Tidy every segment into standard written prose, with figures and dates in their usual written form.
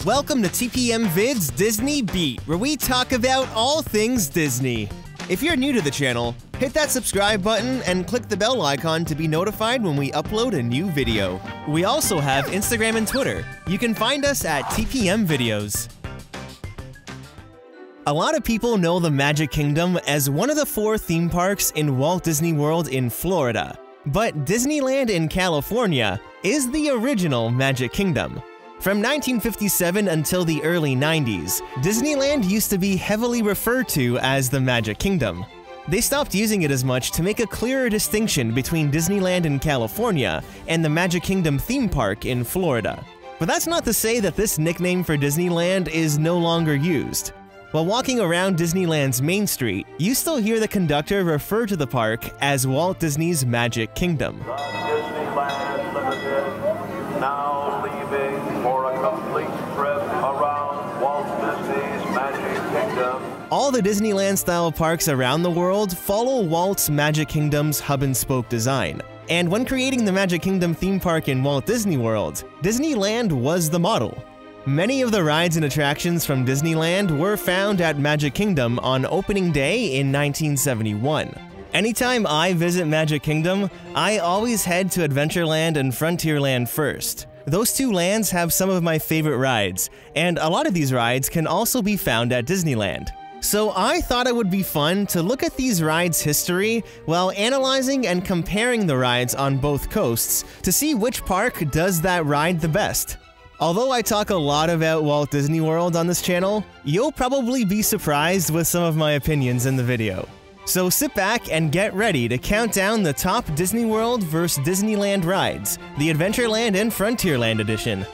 Welcome to TPM Vid's Disney Beat, where we talk about all things Disney. If you're new to the channel, hit that subscribe button and click the bell icon to be notified when we upload a new video. We also have Instagram and Twitter. You can find us at TPM Videos. A lot of people know the Magic Kingdom as one of the 4 theme parks in Walt Disney World in Florida. But Disneyland in California is the original Magic Kingdom. From 1957 until the early 90s, Disneyland used to be heavily referred to as the Magic Kingdom. They stopped using it as much to make a clearer distinction between Disneyland in California and the Magic Kingdom theme park in Florida. But that's not to say that this nickname for Disneyland is no longer used. While walking around Disneyland's Main Street, you still hear the conductor refer to the park as Walt Disney's Magic Kingdom. The Disneyland Limited, now leaving for a complete trip around Walt Disney's Magic Kingdom. All the Disneyland-style parks around the world follow Walt's Magic Kingdom's hub-and-spoke design. And when creating the Magic Kingdom theme park in Walt Disney World, Disneyland was the model. Many of the rides and attractions from Disneyland were found at Magic Kingdom on opening day in 1971. Anytime I visit Magic Kingdom, I always head to Adventureland and Frontierland first. Those 2 lands have some of my favorite rides, and a lot of these rides can also be found at Disneyland. So I thought it would be fun to look at these rides' history while analyzing and comparing the rides on both coasts to see which park does that ride the best. Although I talk a lot about Walt Disney World on this channel, you'll probably be surprised with some of my opinions in the video. So sit back and get ready to count down the top Disney World vs. Disneyland rides, the Adventureland and Frontierland edition.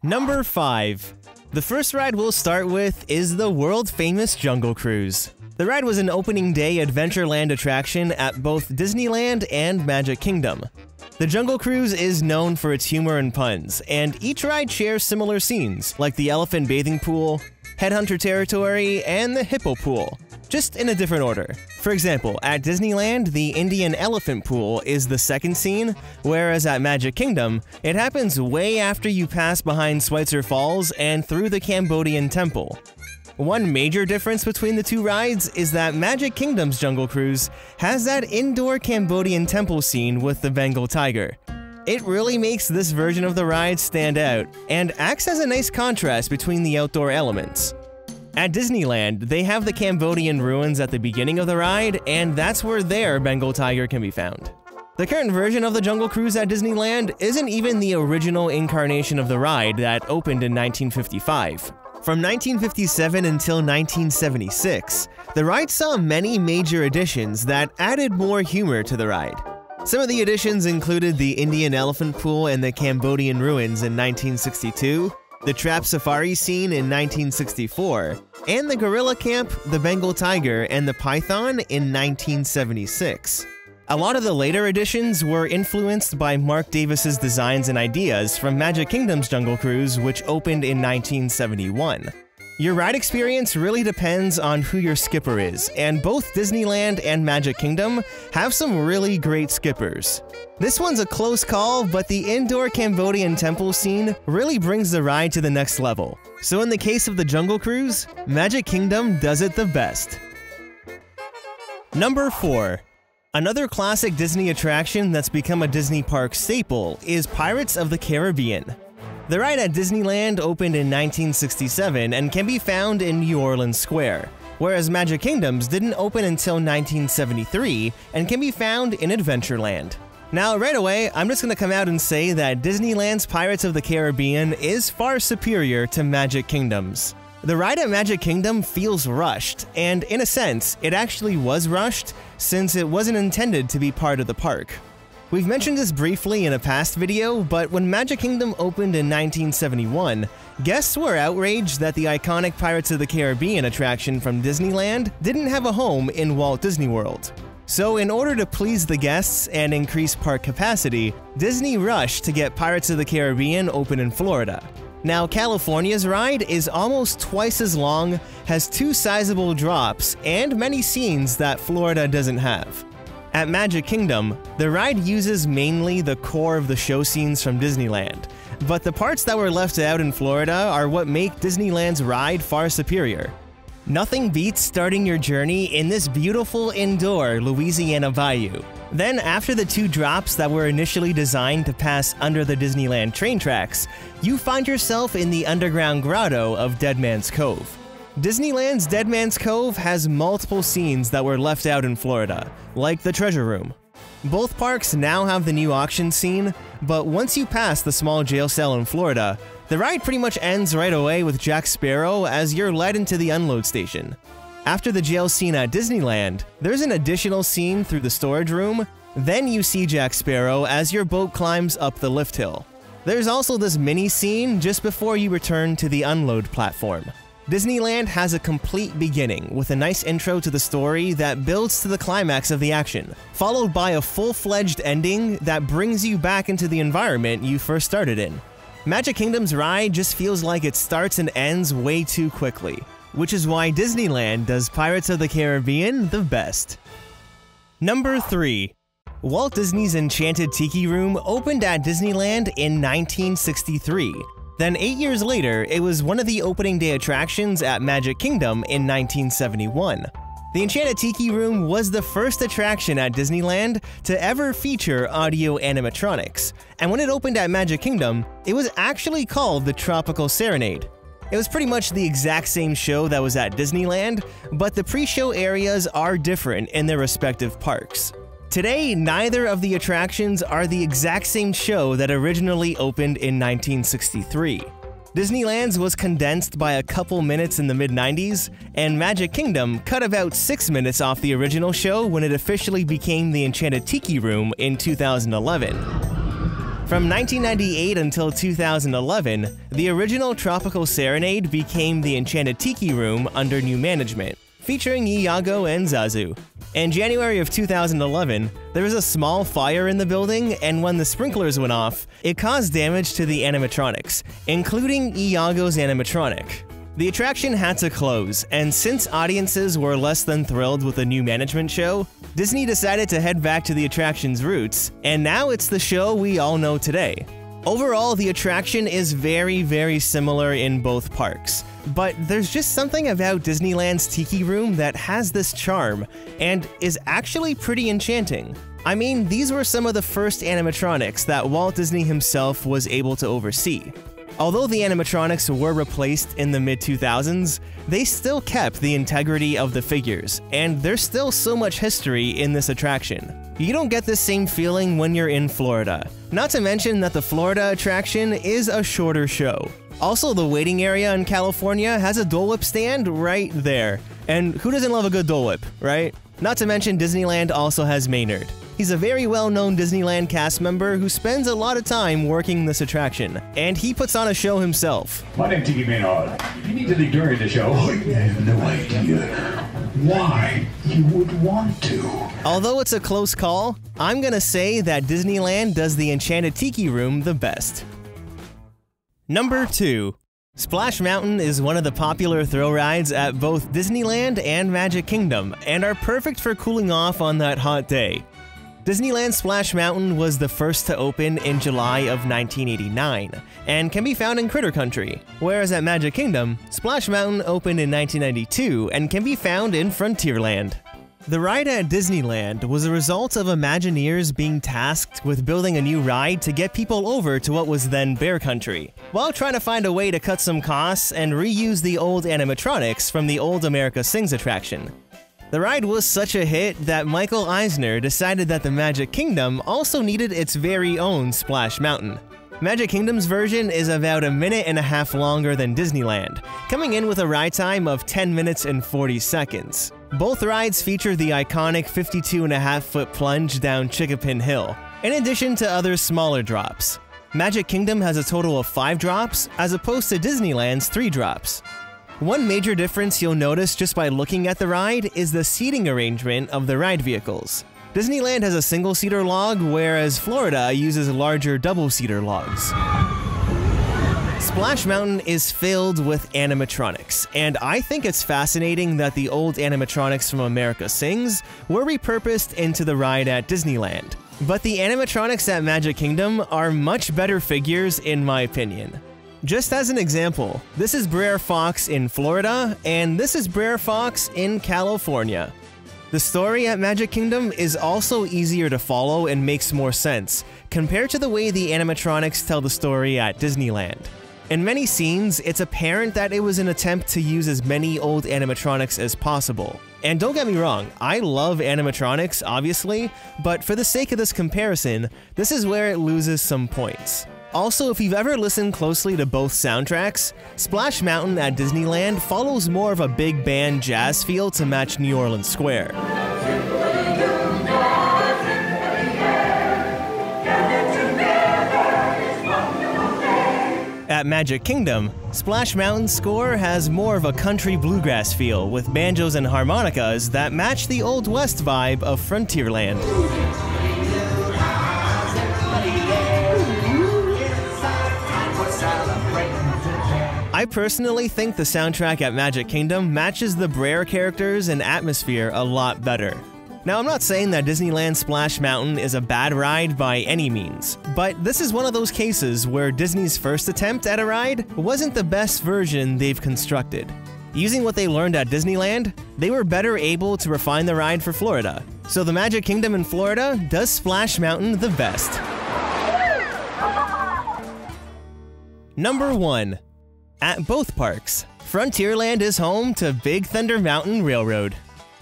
Number 5. The first ride we'll start with is the world-famous Jungle Cruise. The ride was an opening day Adventureland attraction at both Disneyland and Magic Kingdom. The Jungle Cruise is known for its humor and puns, and each ride shares similar scenes, like the elephant bathing pool, headhunter territory, and the hippo pool, just in a different order. For example, at Disneyland, the Indian elephant pool is the second scene, whereas at Magic Kingdom, it happens way after you pass behind Schweitzer Falls and through the Cambodian temple. One major difference between the 2 rides is that Magic Kingdom's Jungle Cruise has that indoor Cambodian temple scene with the Bengal tiger. It really makes this version of the ride stand out, and acts as a nice contrast between the outdoor elements. At Disneyland, they have the Cambodian ruins at the beginning of the ride, and that's where their Bengal tiger can be found. The current version of the Jungle Cruise at Disneyland isn't even the original incarnation of the ride that opened in 1955. From 1957 until 1976, the ride saw many major additions that added more humor to the ride. Some of the additions included the Indian elephant pool and the Cambodian ruins in 1962, the trap safari scene in 1964, and the gorilla camp, the Bengal tiger, and the python in 1976. A lot of the later additions were influenced by Mark Davis's designs and ideas from Magic Kingdom's Jungle Cruise, which opened in 1971. Your ride experience really depends on who your skipper is, and both Disneyland and Magic Kingdom have some really great skippers. This one's a close call, but the indoor Cambodian temple scene really brings the ride to the next level. So in the case of the Jungle Cruise, Magic Kingdom does it the best. Number 4. Another classic Disney attraction that's become a Disney park staple is Pirates of the Caribbean. The ride at Disneyland opened in 1967 and can be found in New Orleans Square, whereas Magic Kingdom's didn't open until 1973 and can be found in Adventureland. Now, right away, I'm just going to come out and say that Disneyland's Pirates of the Caribbean is far superior to Magic Kingdom's. The ride at Magic Kingdom feels rushed, and in a sense, it actually was rushed since it wasn't intended to be part of the park. We've mentioned this briefly in a past video, but when Magic Kingdom opened in 1971, guests were outraged that the iconic Pirates of the Caribbean attraction from Disneyland didn't have a home in Walt Disney World. So in order to please the guests and increase park capacity, Disney rushed to get Pirates of the Caribbean open in Florida. Now, California's ride is almost twice as long, has 2 sizable drops, and many scenes that Florida doesn't have. At Magic Kingdom, the ride uses mainly the core of the show scenes from Disneyland, but the parts that were left out in Florida are what make Disneyland's ride far superior. Nothing beats starting your journey in this beautiful indoor Louisiana bayou. Then, after the 2 drops that were initially designed to pass under the Disneyland train tracks, you find yourself in the underground grotto of Dead Man's Cove. Disneyland's Dead Man's Cove has multiple scenes that were left out in Florida, like the treasure room. Both parks now have the new auction scene, but once you pass the small jail cell in Florida, the ride pretty much ends right away with Jack Sparrow as you're led into the unload station. After the jail scene at Disneyland, there's an additional scene through the storage room, then you see Jack Sparrow as your boat climbs up the lift hill. There's also this mini scene just before you return to the unload platform. Disneyland has a complete beginning with a nice intro to the story that builds to the climax of the action, followed by a full-fledged ending that brings you back into the environment you first started in. Magic Kingdom's ride just feels like it starts and ends way too quickly, which is why Disneyland does Pirates of the Caribbean the best. Number 3. Walt Disney's Enchanted Tiki Room opened at Disneyland in 1963. Then 8 years later, it was one of the opening day attractions at Magic Kingdom in 1971. The Enchanted Tiki Room was the first attraction at Disneyland to ever feature audio animatronics, and when it opened at Magic Kingdom, it was actually called the Tropical Serenade. It was pretty much the exact same show that was at Disneyland, but the pre-show areas are different in their respective parks. Today, neither of the attractions are the exact same show that originally opened in 1963. Disneyland's was condensed by a couple minutes in the mid-90s, and Magic Kingdom cut about 6 minutes off the original show when it officially became the Enchanted Tiki Room in 2011. From 1998 until 2011, the original Tropical Serenade became the Enchanted Tiki Room under new management, featuring Iago and Zazu. In January of 2011, there was a small fire in the building, and when the sprinklers went off, it caused damage to the animatronics, including Iago's animatronic. The attraction had to close, and since audiences were less than thrilled with the new management show, Disney decided to head back to the attraction's roots, and now it's the show we all know today. Overall, the attraction is very similar in both parks, but there's just something about Disneyland's Tiki Room that has this charm, and is actually pretty enchanting. I mean, these were some of the first animatronics that Walt Disney himself was able to oversee. Although the animatronics were replaced in the mid-2000s, they still kept the integrity of the figures, and there's still so much history in this attraction. You don't get this same feeling when you're in Florida. Not to mention that the Florida attraction is a shorter show. Also, the waiting area in California has a Dole Whip stand right there. And who doesn't love a good Dole Whip, right? Not to mention Disneyland also has Maynard. He's a very well-known Disneyland cast member who spends a lot of time working this attraction, and he puts on a show himself. My name's Tiki Maynard. You need to leave during the show. I have no idea why you would want to. Although it's a close call, I'm gonna say that Disneyland does the Enchanted Tiki Room the best. Number 2. Splash Mountain is one of the popular thrill rides at both Disneyland and Magic Kingdom, and are perfect for cooling off on that hot day. Disneyland Splash Mountain was the first to open in July of 1989, and can be found in Critter Country, whereas at Magic Kingdom, Splash Mountain opened in 1992 and can be found in Frontierland. The ride at Disneyland was a result of Imagineers being tasked with building a new ride to get people over to what was then Bear Country, while trying to find a way to cut some costs and reuse the old animatronics from the old America Sings attraction. The ride was such a hit that Michael Eisner decided that the Magic Kingdom also needed its very own Splash Mountain. Magic Kingdom's version is about a minute and a half longer than Disneyland, coming in with a ride time of 10 minutes and 40 seconds. Both rides feature the iconic 52.5-foot plunge down Chickapin Hill, in addition to other smaller drops. Magic Kingdom has a total of 5 drops, as opposed to Disneyland's 3 drops. One major difference you'll notice just by looking at the ride is the seating arrangement of the ride vehicles. Disneyland has a single-seater log, whereas Florida uses larger double-seater logs. Splash Mountain is filled with animatronics, and I think it's fascinating that the old animatronics from America Sings were repurposed into the ride at Disneyland. but the animatronics at Magic Kingdom are much better figures in my opinion. Just as an example, this is Brer Fox in Florida, and this is Brer Fox in California. The story at Magic Kingdom is also easier to follow and makes more sense, compared to the way the animatronics tell the story at Disneyland. In many scenes, it's apparent that it was an attempt to use as many old animatronics as possible. And don't get me wrong, I love animatronics, obviously, but for the sake of this comparison, this is where it loses some points. Also, if you've ever listened closely to both soundtracks, Splash Mountain at Disneyland follows more of a big band jazz feel to match New Orleans Square. At Magic Kingdom, Splash Mountain's score has more of a country bluegrass feel with banjos and harmonicas that match the Old West vibe of Frontierland. I personally think the soundtrack at Magic Kingdom matches the Brer characters and atmosphere a lot better. Now, I'm not saying that Disneyland Splash Mountain is a bad ride by any means, but this is one of those cases where Disney's first attempt at a ride wasn't the best version they've constructed. Using what they learned at Disneyland, they were better able to refine the ride for Florida. So the Magic Kingdom in Florida does Splash Mountain the best. Number 1. At both parks, Frontierland is home to Big Thunder Mountain Railroad.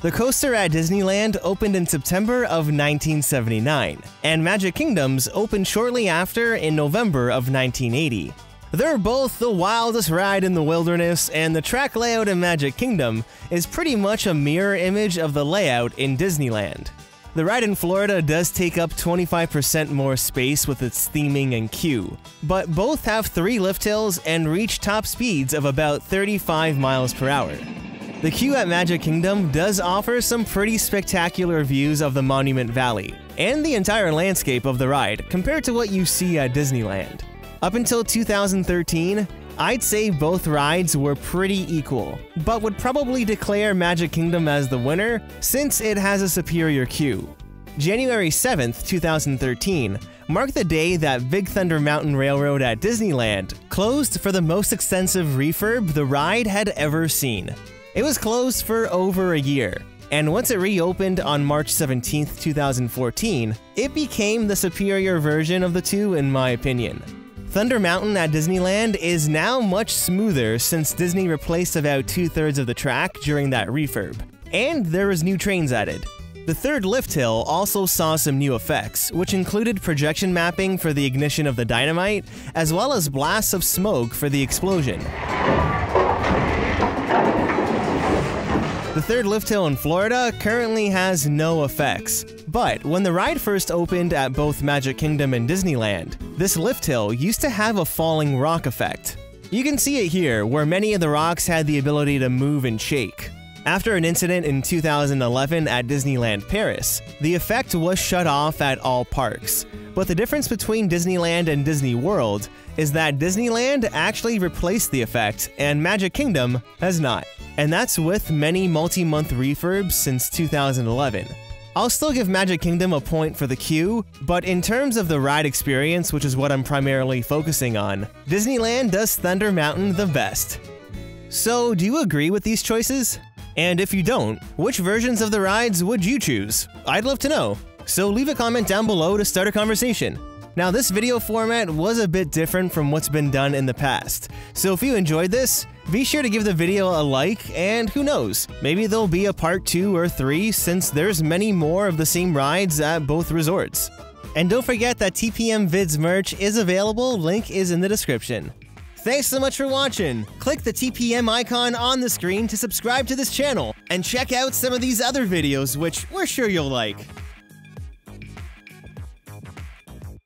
The coaster at Disneyland opened in September of 1979, and Magic Kingdom's opened shortly after in November of 1980. They're both the wildest ride in the wilderness, and the track layout in Magic Kingdom is pretty much a mirror image of the layout in Disneyland. The ride in Florida does take up 25% more space with its theming and queue, but both have 3 lift hills and reach top speeds of about 35 miles per hour. The queue at Magic Kingdom does offer some pretty spectacular views of the Monument Valley and the entire landscape of the ride compared to what you see at Disneyland. Up until 2013, I'd say both rides were pretty equal, but would probably declare Magic Kingdom as the winner since it has a superior queue. January 7th, 2013 marked the day that Big Thunder Mountain Railroad at Disneyland closed for the most extensive refurb the ride had ever seen. It was closed for over a year, and once it reopened on March 17th, 2014, it became the superior version of the two in my opinion. Thunder Mountain at Disneyland is now much smoother since Disney replaced about 2/3 of the track during that refurb, and there was new trains added. The third lift hill also saw some new effects, which included projection mapping for the ignition of the dynamite, as well as blasts of smoke for the explosion. The third lift hill in Florida currently has no effects, but when the ride first opened at both Magic Kingdom and Disneyland, this lift hill used to have a falling rock effect. You can see it here, where many of the rocks had the ability to move and shake. After an incident in 2011 at Disneyland Paris, the effect was shut off at all parks. But the difference between Disneyland and Disney World is that Disneyland actually replaced the effect, and Magic Kingdom has not. And that's with many multi-month refurbs since 2011. I'll still give Magic Kingdom a point for the queue, but in terms of the ride experience, which is what I'm primarily focusing on, Disneyland does Thunder Mountain the best. So, do you agree with these choices? And if you don't, which versions of the rides would you choose? I'd love to know. So leave a comment down below to start a conversation. Now, this video format was a bit different from what's been done in the past, so if you enjoyed this, be sure to give the video a like, and who knows, maybe there'll be a part 2 or 3 since there's many more of the same rides at both resorts. And don't forget that TPM Vids merch is available, link is in the description. Thanks so much for watching! Click the TPM icon on the screen to subscribe to this channel, and check out some of these other videos which we're sure you'll like.